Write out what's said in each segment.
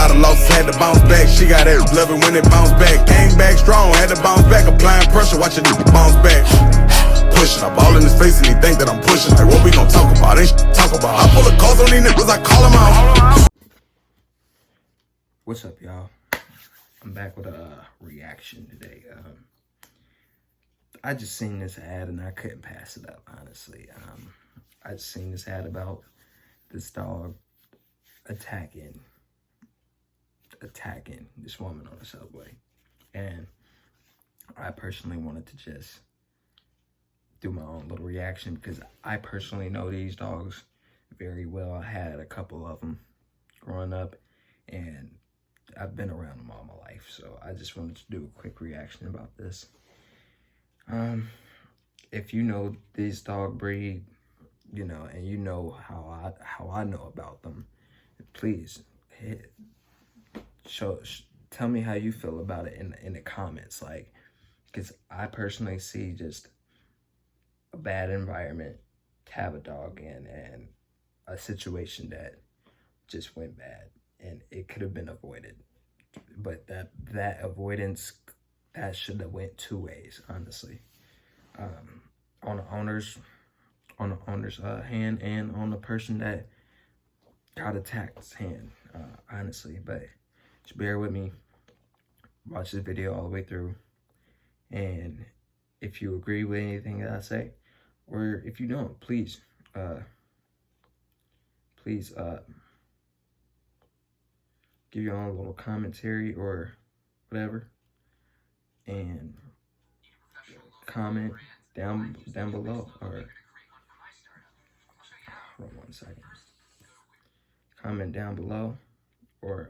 lot of losses, had to bounce back. She got it, love it when it bounce back. Came back strong, had to bounce back. Applying pressure, watch it bounce back. Pushing, I ball in his face and he think that I'm pushing. Like, what we gon' talk about? Ain't shit to talk about. I pull a calls on these niggas, I call them out. What's up, y'all? I'm back with a reaction today. I just seen this ad and I couldn't pass it up, honestly. I just seen this ad about this dog attacking this woman on the subway. And I personally wanted to just do my own little reaction because I personally know these dogs very well. I had a couple of them growing up and I've been around them all my life. So I just wanted to do a quick reaction about this. If you know this dog breed, you know, and you know how I know about them, please tell me how you feel about it in the comments. Like, because I personally see just a bad environment to have a dog in and a situation that just went bad and it could have been avoided. But that avoidance, that should have went two ways, honestly. On the owner's hand and on the person that got attacked's hand, honestly. But just bear with me, watch this video all the way through, and if you agree with anything that I say, or if you don't, please give your own little commentary or whatever, and comment down below, or hold on one second. Comment down below, or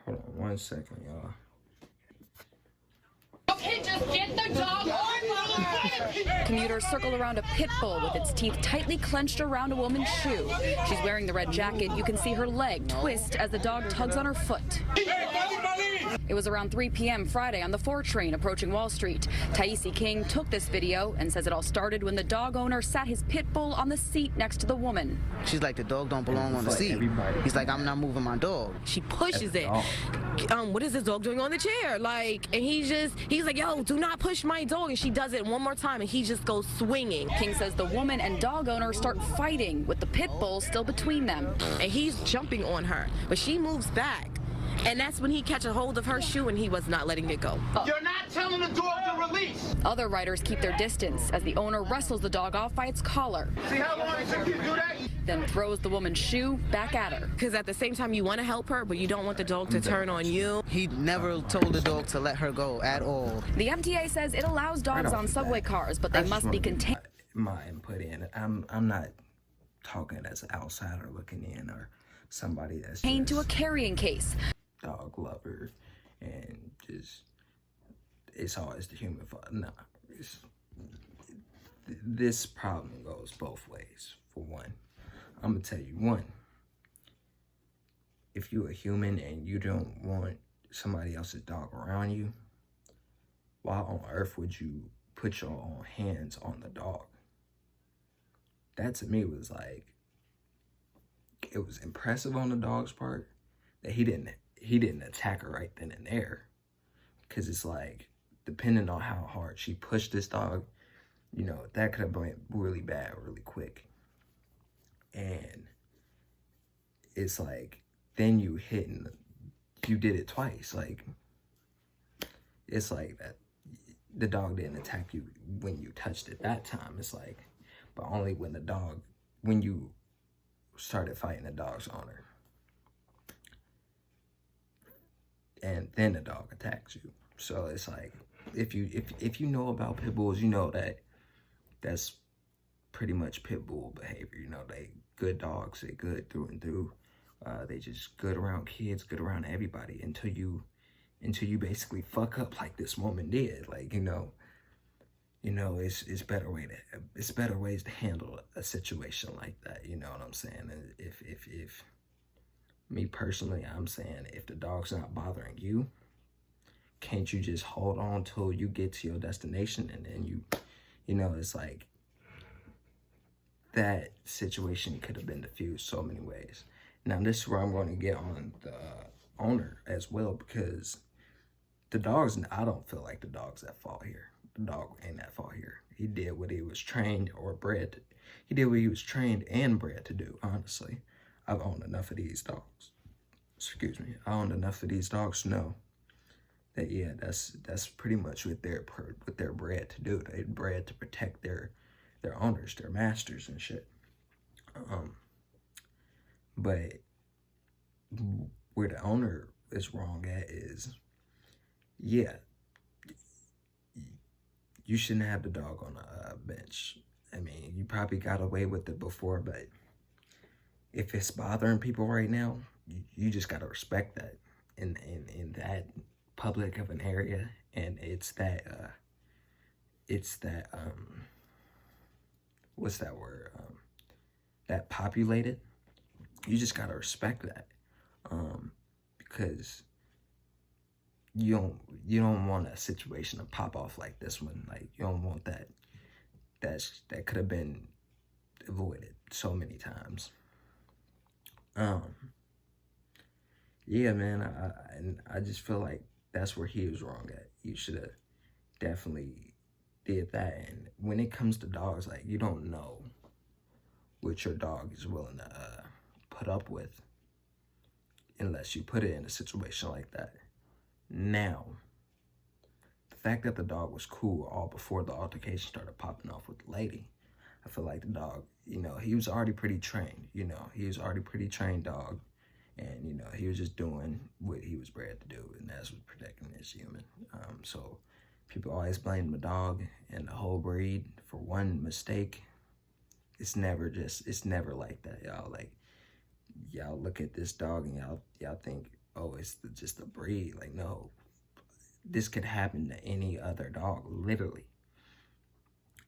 hold on one second, y'all. Okay, just get the dog. Commuters circle around a pit bull with its teeth tightly clenched around a woman's shoe. She's wearing the red jacket. You can see her leg twist as the dog tugs on her foot. It was around 3 p.m. Friday on the 4 train approaching Wall Street. Taisi King took this video and says it all started when the dog owner sat his pit bull on the seat next to the woman. She's like, the dog don't belong on the seat. He's like, I'm not moving my dog. She pushes it. What is this dog doing on the chair? Like, and he's like, yo, do not push my dog. And she does it one more time and he just goes swinging. King says the woman and dog owner start fighting with the pit bull still between them. And he's jumping on her, but she moves back. And that's when he catches hold of her shoe and he was not letting it go. You're not telling the dog to release. Other riders keep their distance as the owner wrestles the dog off by its collar. See how long it took you to do that? Then throws the woman's shoe back at her. Because at the same time, you want to help her, but you don't want the dog to turn on you. He never told the dog to let her go at all. The MTA says it allows dogs on subway cars, but they must be contained. My input in it. I'm not talking as an outsider looking in or somebody that's Contained to a carrying case. Dog lover and just it's always the human fault. Nah, this problem goes both ways. For one, I'm gonna tell you one. If you're a human and you don't want somebody else's dog around you, why on earth would you put your own hands on the dog? That to me was like, it was impressive on the dog's part that he didn't attack her right then and there. Because it's like, depending on how hard she pushed this dog, you know, that could have been really bad really quick. And it's like, then you did it twice. Like, it's like that the dog didn't attack you when you touched it that time. It's like, but only when you started fighting the dog's owner. And then the dog attacks you. So it's like, if you know about pit bulls, you know that that's pretty much pit bull behavior. You know, they good dogs, they good through and through. They just good around kids, good around everybody until you basically fuck up like this woman did. Like, you know, it's better ways to handle a situation like that. You know what I'm saying? And if me personally, I'm saying if the dog's not bothering you, can't you just hold on till you get to your destination? And then you know, it's like that situation could have been diffused so many ways. Now, this is where I'm going to get on the owner as well, because the dogs, I don't feel like the dog's at fault here. The dog ain't at fault here. He did what he was trained or bred to. He did what he was trained and bred to do, honestly. I've owned enough of these dogs. Excuse me. I owned enough of these dogs to know that, yeah, that's pretty much what they're bred to do. They're bred to protect their owners, their masters and shit. But where the owner is wrong at is, yeah, you shouldn't have the dog on a bench. I mean, you probably got away with it before, but if it's bothering people right now, you just gotta respect that in that public of an area, and it's that what's that word? That populated. You just gotta respect that, because you don't want a situation to pop off like this one. Like, you don't want that. That could have been avoided so many times. Yeah, man, I just feel like that's where he was wrong at. You should have definitely did that. And when it comes to dogs, like, you don't know what your dog is willing to put up with unless you put it in a situation like that. Now, the fact that the dog was cool all before the altercation started popping off with the lady, I feel like the dog, you know, he was already pretty trained, you know. He was already pretty trained dog. And, you know, he was just doing what he was bred to do, and that's what protecting his human. So people always blame the dog and the whole breed for one mistake. It's never like that, y'all. Like, y'all look at this dog and y'all think, oh, it's just a breed. Like, no, this could happen to any other dog, literally.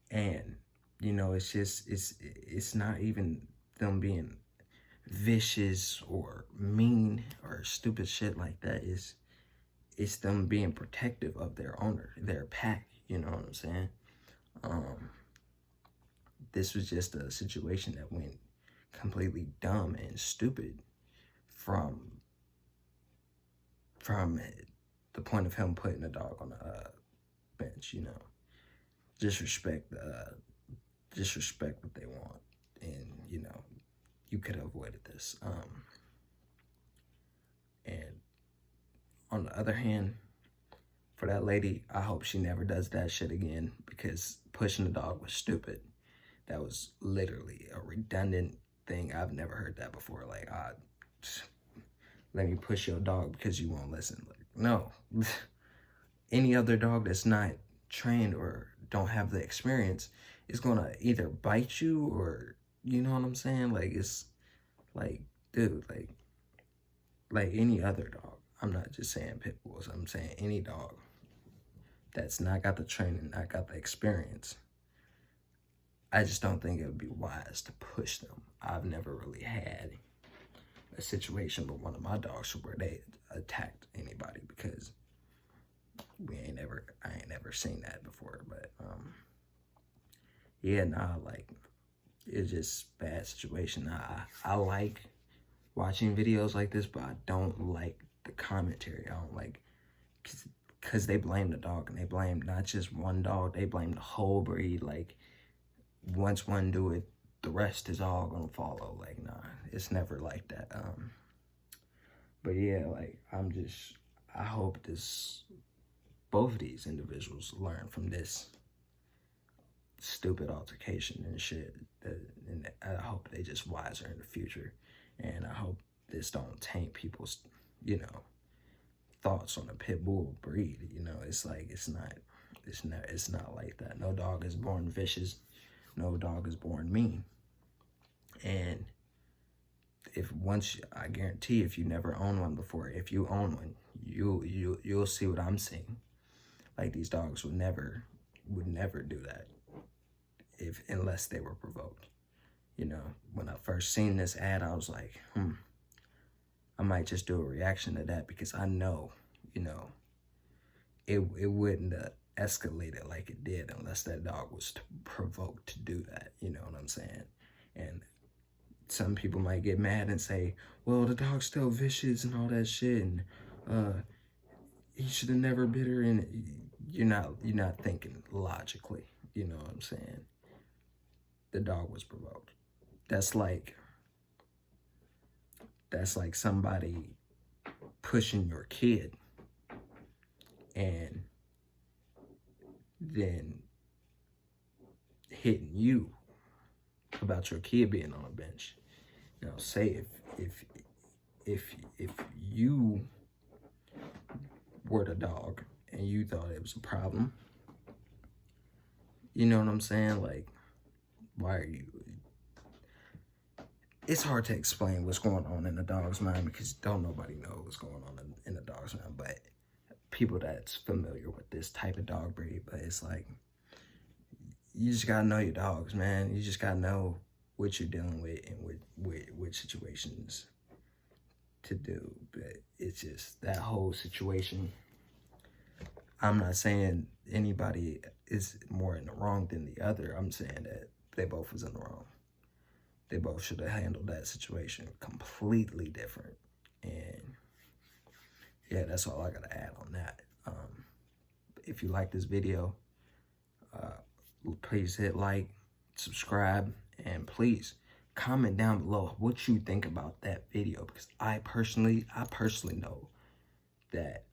And, you know, it's not even them being vicious or mean or stupid shit like that. It's them being protective of their owner, their pack, you know what I'm saying? This was just a situation that went completely dumb and stupid from the point of him putting a dog on a bench, you know. Disrespect what they want, and, you know, you could have avoided this. And on the other hand, for that lady, I hope she never does that shit again, because pushing the dog was stupid. That was literally a redundant thing. I've never heard that before. Like, let me push your dog because you won't listen. Like, no. Any other dog that's not trained or don't have the experience is gonna either bite you or, you know what I'm saying? Like, it's like, dude, like any other dog. I'm not just saying pit bulls. I'm saying any dog that's not got the training, not got the experience. I just don't think it would be wise to push them. I've never really had a situation with one of my dogs where they attacked anybody, because I ain't never seen that before. But yeah, nah, like, it's just bad situation. I like watching videos like this, but I don't like the commentary. I don't like, because they blame the dog, and they blame not just one dog, they blame the whole breed. Like, once one do it, the rest is all gonna follow. Like, nah, it's never like that. But yeah, like, I hope both of these individuals learn from this stupid altercation and shit. And I hope they just wiser in the future. And I hope this don't taint people's, you know, thoughts on the pit bull breed. You know, it's like, it's not like that. No dog is born vicious. No dog is born mean. And I guarantee, if you never owned one before, if you own one, you'll see what I'm seeing. Like, these dogs would never do that unless they were provoked. You know, when I first seen this ad, I was like, I might just do a reaction to that, because I know, you know, it wouldn't have escalated like it did unless that dog was provoked to do that. You know what I'm saying? And some people might get mad and say, well, the dog's still vicious and all that shit, and he should have never bit her. And you're not thinking logically. You know what I'm saying? The dog was provoked. That's like somebody pushing your kid and then hitting you about your kid being on a bench. You know, say if you were the dog and you thought it was a problem, you know what I'm saying? Like, why are you? It's hard to explain what's going on in a dog's mind because don't nobody know what's going on in a dog's mind, but people that's familiar with this type of dog breed. But it's like, you just gotta know your dogs, man. You just gotta know what you're dealing with and which situations to do. But it's just that whole situation. I'm not saying anybody is more in the wrong than the other. I'm saying that they both was in the wrong. They both should have handled that situation completely different. And yeah, that's all I gotta add on that. If you like this video, please hit like, subscribe, and please comment down below what you think about that video, because I personally know that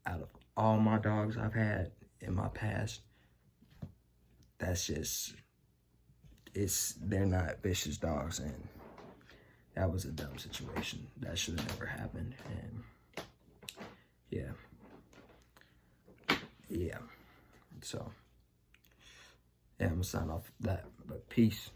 out of all my dogs I've had in my past, that's just, they're not vicious dogs, and that was a dumb situation. That should have never happened. And yeah. So yeah, I'm gonna sign off that, but peace.